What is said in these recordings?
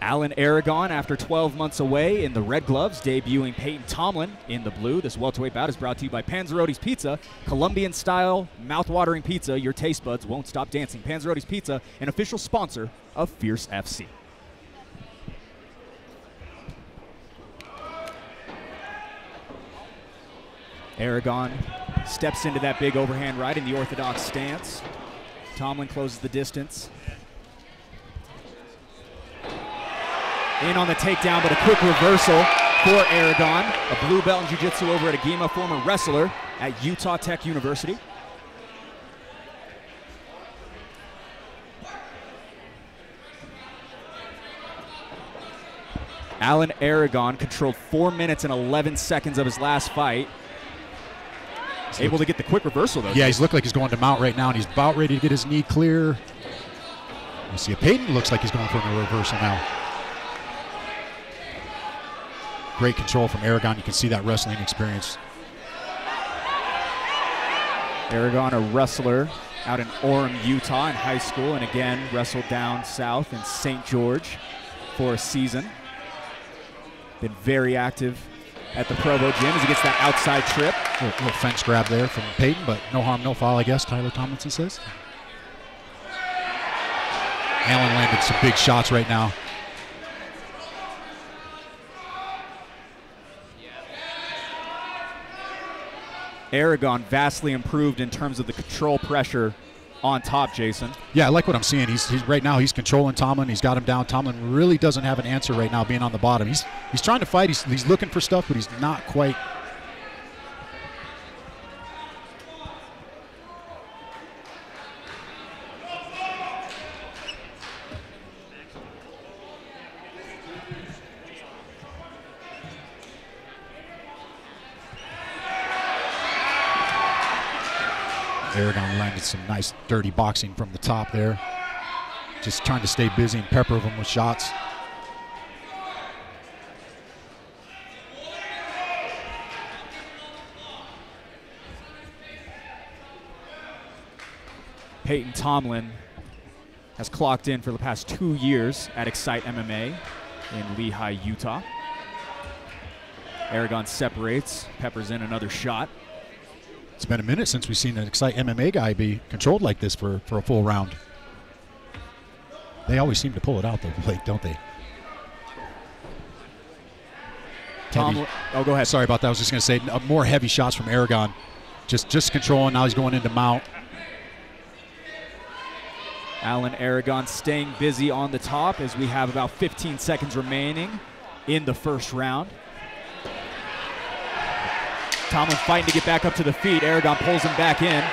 Alan Aragon, after 12 months away in the red gloves, debuting Payton Tomblin in the blue. This welterweight bout is brought to you by Panzerotti's Pizza, Colombian-style, mouth-watering pizza. Your taste buds won't stop dancing. Panzerotti's Pizza, an official sponsor of Fierce FC. Aragon steps into that big overhand right in the orthodox stance. Tomblin closes the distance. In on the takedown, but a quick reversal for Aragon. A blue belt in jiu-jitsu over at Agima, former wrestler at Utah Tech University. Alan Aragon controlled 4 minutes and 11 seconds of his last fight. Able to get the quick reversal, though. Yeah, he's looked like he's going to mount right now, and he's about ready to get his knee clear. You see, Payton looks like he's going for a reversal now. Great control from Aragon. You can see that wrestling experience. Aragon, a wrestler out in Orem, Utah in high school, and again wrestled down south in St. George for a season. Been very active at the Provo gym as he gets that outside trip. A little fence grab there from Payton, but no harm, no foul, I guess, Tyler Tomlinson says. Allen landed some big shots right now. Aragon vastly improved in terms of the control pressure on top, Jason. Yeah, I like what I'm seeing. He's right now he's controlling Tomlin. He's got him down. Tomlin really doesn't have an answer right now being on the bottom. He's trying to fight. He's looking for stuff, but he's not quite. Aragon landed some nice dirty boxing from the top there. Just trying to stay busy and pepper them with shots. Payton Tomblin has clocked in for the past 2 years at Excite MMA in Lehigh, Utah. Aragon separates, peppers in another shot. It's been a minute since we've seen an Excite MMA guy be controlled like this for a full round. They always seem to pull it out though, Blake, don't they? Oh, go ahead. Sorry about that. I was just going to say more heavy shots from Aragon. Just controlling. Now he's going into mount. Alan Aragon staying busy on the top as we have about 15 seconds remaining in the first round. Tomblin fighting to get back up to the feet. Aragon pulls him back in.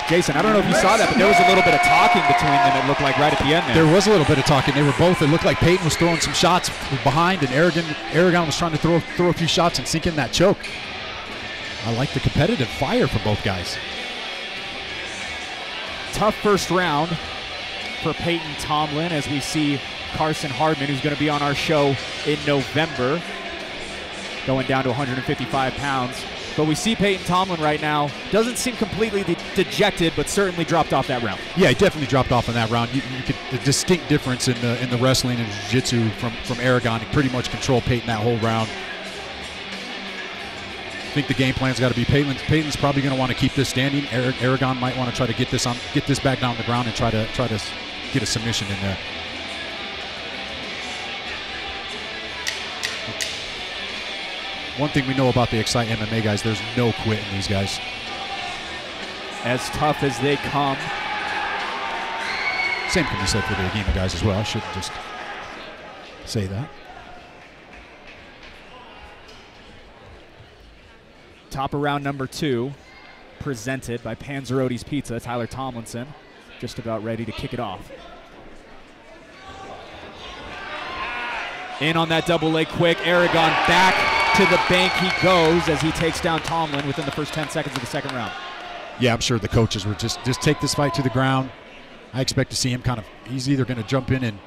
Jason, I don't know if you saw that, but there was a little bit of talking between them, it looked like, right at the end there. There was a little bit of talking. They were both, it looked like Payton was throwing some shots behind, and Aragon was trying to throw a few shots and sink in that choke. I like the competitive fire from both guys. Tough first round for Payton Tomblin as we see Carson Hardman, who's going to be on our show in November, going down to 155 pounds. But we see Payton Tomblin right now. Doesn't seem completely dejected, but certainly dropped off that round. Yeah, he definitely dropped off on that round. You could a distinct difference in the wrestling and jiu-jitsu from Aragon. He pretty much controlled Payton that whole round. I think the game plan's got to be Payton's probably going to want to keep this standing. Aragon might want to try to get this back down the ground and try to get a submission in there. One thing we know about the Excite MMA guys, there's no quitting these guys. As tough as they come. Same can be said for the Agima guys as well. I shouldn't just say that. Top of round number 2, presented by Panzerotti's Pizza. Tyler Tomlinson just about ready to kick it off. In on that double leg quick. Aragon back to the bank he goes as he takes down Tomblin within the first 10 seconds of the second round. Yeah, I'm sure the coaches were just take this fight to the ground. I expect to see him he's either going to jump in and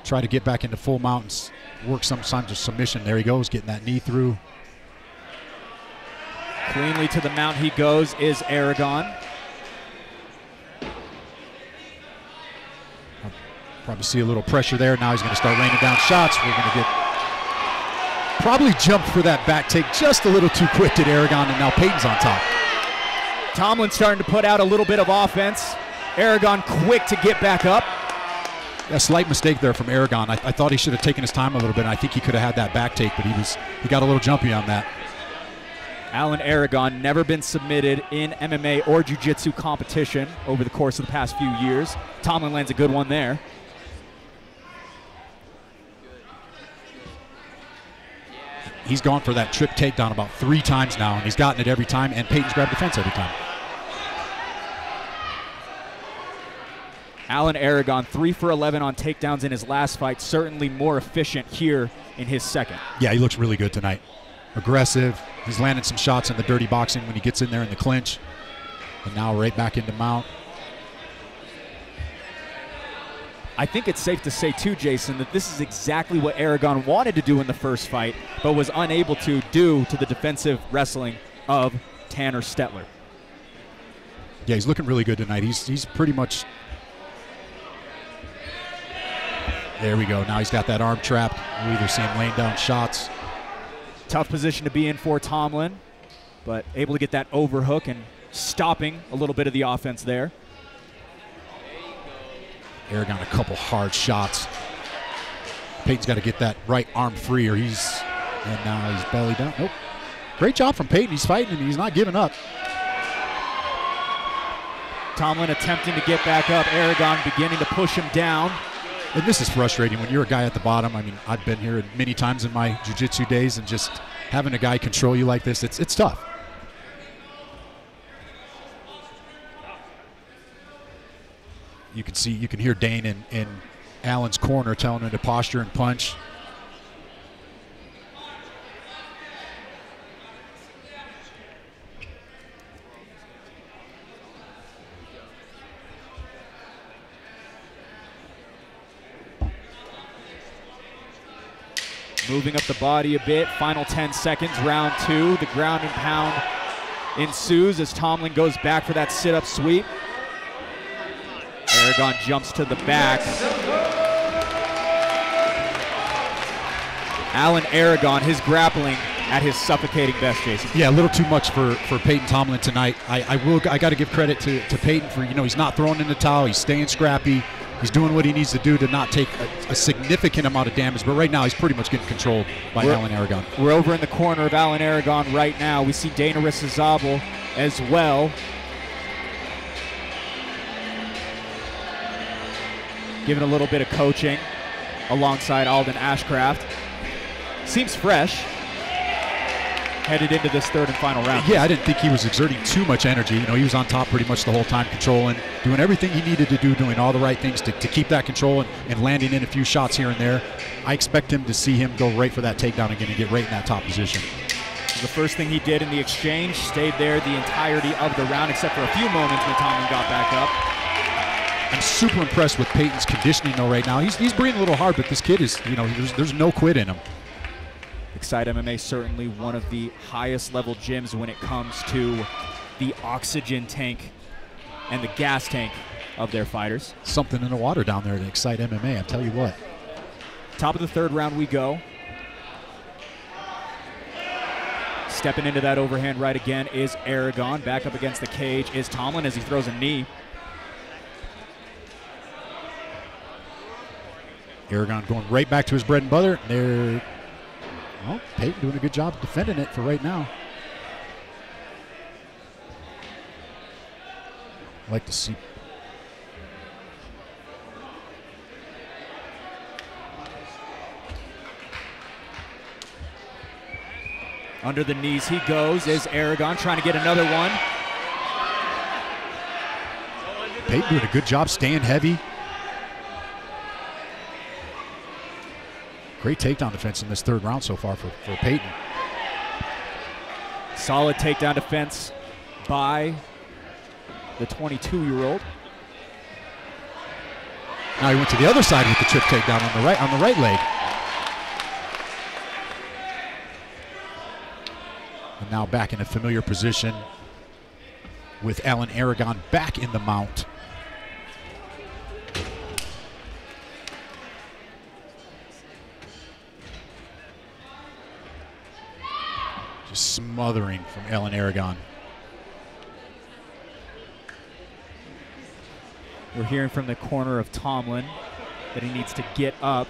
try to get back into full mount and work some signs of submission. There he goes, getting that knee through. Cleanly to the mount he goes is Aragon. Probably see a little pressure there. Now he's going to start raining down shots. We're going to get probably jumped for that back take just a little too quick at Aragon, and now Payton's on top. Tomblin starting to put out a little bit of offense. Aragon quick to get back up. A slight mistake there from Aragon. I thought he should have taken his time a little bit. I think he could have had that back take, but he got a little jumpy on that. Alan Aragon, never been submitted in MMA or jiu-jitsu competition over the course of the past few years. Tomblin lands a good one there. He's gone for that trip takedown about 3 times now, and he's gotten it every time, and Payton's grabbed defense every time. Alan Aragon, 3 for 11 on takedowns in his last fight. Certainly more efficient here in his second. Yeah, he looks really good tonight. Aggressive. He's landed some shots in the dirty boxing when he gets in there in the clinch. And now right back into mount. I think it's safe to say, too, Jason, that this is exactly what Aragon wanted to do in the first fight, but was unable to due to the defensive wrestling of Tanner Stetler. Yeah, he's looking really good tonight. He's pretty much... There we go. Now he's got that arm trapped. We'll either see him laying down shots. Tough position to be in for Tomblin, but able to get that overhook and stopping a little bit of the offense there. Aragon a couple hard shots. Payton's got to get that right arm free, or and now he's belly down. Nope. Great job from Payton. He's fighting and he's not giving up. Tomblin attempting to get back up. Aragon beginning to push him down. And this is frustrating when you're a guy at the bottom. I mean, I've been here many times in my jiu-jitsu days, and just having a guy control you like this, it's tough. You can hear Dane in Allen's corner telling him to posture and punch. Moving up the body a bit. Final 10 seconds, round 2. The ground and pound ensues as Tomblin goes back for that sit-up sweep. Aragon jumps to the back. Alan Aragon, his grappling at his suffocating best, Jason. Yeah, a little too much for Payton Tomblin tonight. I got to give credit to Payton for, he's not throwing in the towel. He's staying scrappy. He's doing what he needs to do to not take a significant amount of damage, but right now he's pretty much getting controlled by Alan Aragon. We're over in the corner of Alan Aragon right now. We see Dana Rissazabal as well. Giving a little bit of coaching alongside Alden Ashcraft. Seems fresh. Headed into this third and final round. Yeah, I didn't think he was exerting too much energy. He was on top pretty much the whole time, controlling, doing everything he needed to do, doing all the right things to keep that control and landing in a few shots here and there. I expect him to see him go right for that takedown again and get right in that top position. The first thing he did in the exchange, stayed there the entirety of the round, except for a few moments when Tomblin got back up. I'm super impressed with Payton's conditioning though right now. He's breathing a little hard, but this kid is, there's no quit in him. Excite MMA, certainly one of the highest level gyms when it comes to the oxygen tank and the gas tank of their fighters. Something in the water down there to Excite MMA, I tell you what. Top of the third round we go. Stepping into that overhand right again is Aragon. Back up against the cage is Tomblin as he throws a knee. Aragon going right back to his bread and butter. Well, Payton doing a good job defending it for right now. I like to see. Under the knees he goes is Aragon trying to get another one. Payton doing a good job staying heavy. Great takedown defense in this third round so far for Payton. Solid takedown defense by the 22-year-old. Now he went to the other side with the trip takedown on the right leg. And now back in a familiar position with Aragon back in the mount. Just smothering from Aragon. We're hearing from the corner of Tomblin that he needs to get up.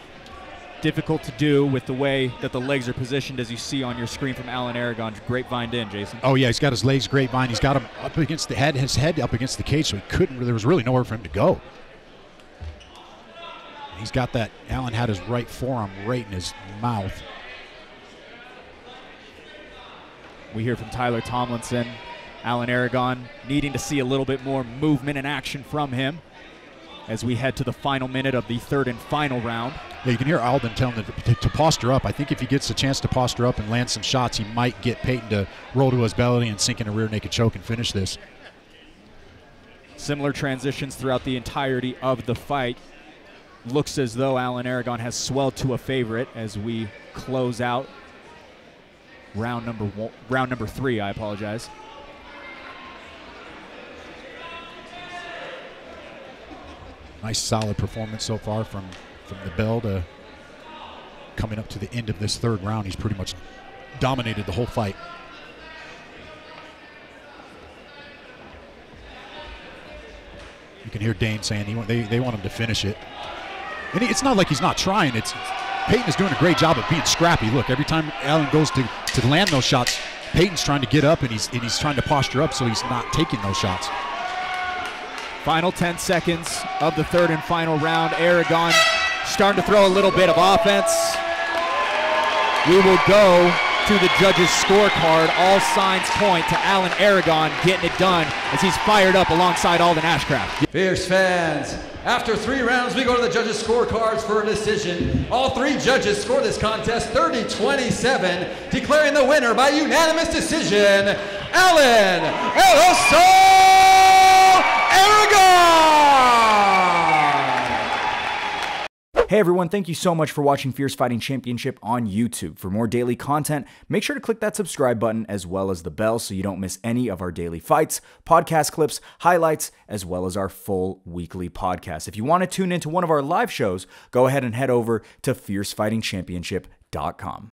Difficult to do with the way that the legs are positioned, as you see on your screen from Aragon. Grapevine in, Jason. Oh, yeah, he's got his legs grapevine. He's got him up against the head, his head up against the cage, so he couldn't, there was really nowhere for him to go. He's got that, Allen had his right forearm right in his mouth. We hear from Tyler Tomlinson, Aragon needing to see a little bit more movement and action from him as we head to the final minute of the third and final round. Yeah, you can hear Alden telling him to posture up. I think if he gets a chance to posture up and land some shots, he might get Payton to roll to his belly and sink in a rear naked choke and finish this. Similar transitions throughout the entirety of the fight. Looks as though Aragon has swelled to a favorite as we close out round number 3, I apologize. Nice solid performance so far from the bell to coming up to the end of this third round. He's pretty much dominated the whole fight. You can hear Dane saying they want him to finish it. And it's not like he's not trying. Payton is doing a great job of being scrappy. Look, every time Allen goes to land those shots, Payton's trying to get up and he's trying to posture up so he's not taking those shots. Final 10 seconds of the third and final round. Aragon starting to throw a little bit of offense. We will go to the judges' scorecard. All signs point to Aragon getting it done as he's fired up alongside Alden Ashcraft. Fierce fans, after 3 rounds, we go to the judges' scorecards for a decision. All 3 judges score this contest 30-27, declaring the winner by unanimous decision, Allen Aragon! Hey everyone, thank you so much for watching Fierce Fighting Championship on YouTube. For more daily content, make sure to click that subscribe button as well as the bell so you don't miss any of our daily fights, podcast clips, highlights, as well as our full weekly podcast. If you want to tune into one of our live shows, go ahead and head over to fiercefightingchampionship.com.